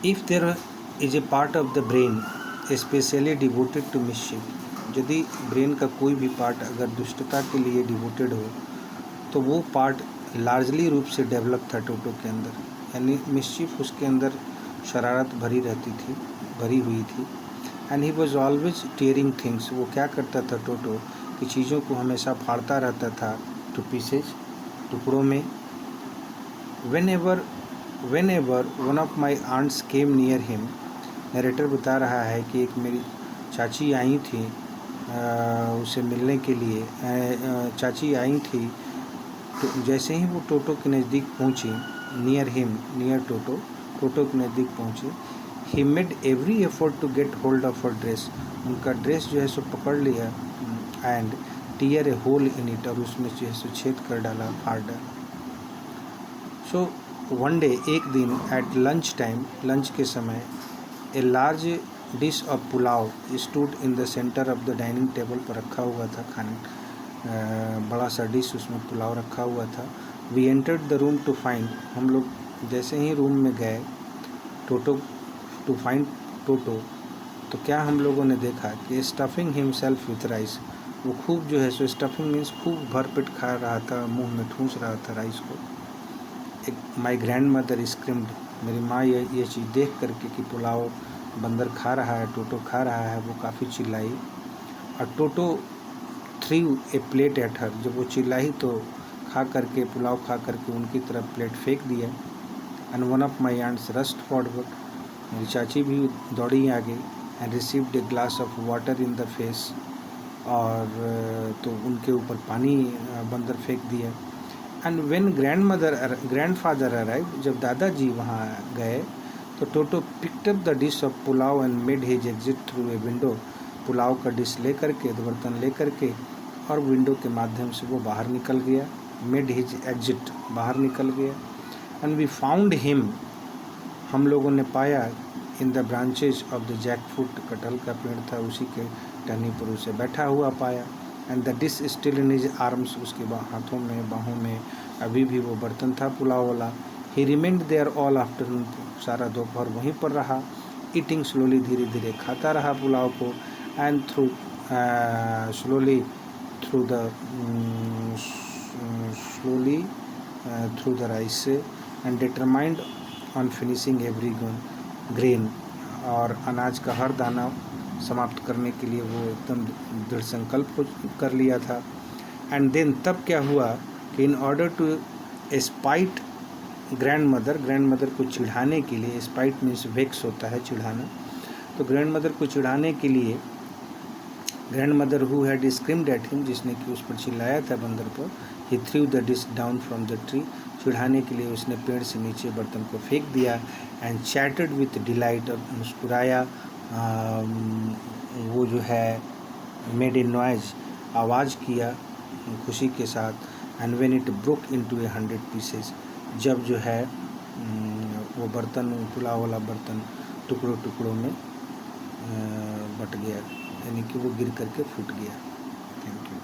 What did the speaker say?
If there is a part of the brain especially devoted to mischief, यदि brain का कोई भी part अगर दुष्टता के लिए डिवोटेड हो तो वो पार्ट लार्जली रूप से डेवलप था टोटो के अंदर, यानी मिस्चीफ उसके अंदर शरारत भरी हुई थी। And he was always tearing things, वो क्या करता था टोटो कि चीज़ों को हमेशा फाड़ता रहता था टू पीसेज, टुकड़ों में। Whenever one of my aunts came near him, narrator बता रहा है कि एक मेरी चाची आई थी उसे मिलने के लिए। चाची आई थी तो जैसे ही वो टोटो के नज़दीक पहुंची, नियर टोटो के नज़दीक पहुंची, he made every effort to get hold of her dress, उनका ड्रेस जो है सो पकड़ लिया and tear a hole in it, और उसमें जो है सो छेद कर डाला, फाड़ डाला। सो वन डे, एक दिन, एट लंच टाइम, लंच के समय, a large dish of pulao stood in the centre of the dining table पर रखा हुआ था खाने, बड़ा सा डिश, उसमें पुलाव रखा हुआ था। We entered the room to find, हम लोग जैसे ही रूम में गए टू फाइंड टोटो, तो क्या हम लोगों ने देखा कि स्टफिंग हिमसेल्फ विथ राइस, वो खूब जो है सो, स्टफिंग मीन्स खूब भरपेट खा रहा था, मुंह में ठूंस रहा था राइस को। एक माई ग्रैंड मदर स्क्रीम्ड, मेरी माँ ये चीज़ देख करके कि पुलाव बंदर खा रहा है, टोटो खा रहा है, वो काफ़ी चिल्लाई। और Toto threw a plate at her, जब वो चिल्लाई तो पुलाव खा करके उनकी तरफ प्लेट फेंक दिया। And one of my aunts rushed forward, मेरी चाची भी दौड़ी आगे, and received a glass of water in the face, और तो उनके ऊपर पानी बंदर फेंक दिया। एंड व्हेन ग्रैंडफादर अराइव्ड, जब दादाजी वहाँ गए तो Toto picked up the dish of pulao and made his exit through a window, pulao का डिश ले करके, बर्तन ले करके, और विंडो के माध्यम से वो बाहर निकल गया। मेड हिज एग्जिट, बाहर निकल गया। एंड वी फाउंड हिम, हम लोगों ने पाया, in the branches of the jackfruit, कटहल का पेड़ था, उसी के टहनी पर उसे बैठा हुआ पाया। And the dish still in his arms, उसके हाथों में, बाहों में अभी भी वो बर्तन था पुलाव वाला। He remained there all afternoon, सारा दोपहर वहीं पर रहा। ईटिंग स्लोली, धीरे धीरे खाता रहा पुलाव को। And slowly through the rice, and determined on finishing every grain, और अनाज का हर दाना समाप्त करने के लिए वो एकदम दृढ़ संकल्प कर लिया था। एंड देन, तब क्या हुआ कि in order to spite grandmother को चिढ़ाने के लिए, स्पाइट मीन्स वेक्स होता है, चिढ़ाना, तो ग्रैंड मदर को चिढ़ाने के लिए, grandmother who had screamed at him, जिसने कि उस पर चिल्लाया था बंदर पर, he threw the dish down from the tree, चिढ़ाने के लिए उसने पेड़ से नीचे बर्तन को फेंक दिया। एंड चैटर्ड विथ डिलाइट, और मुस्कुराया, वो जो है मेड ए नॉइज, आवाज़ किया खुशी के साथ। And when it broke into 100 pieces, जब जो है वो बर्तन, पुलाव वाला बर्तन टुकड़ों में बट गया, यानी कि वो गिर करके फूट गया। Thank you.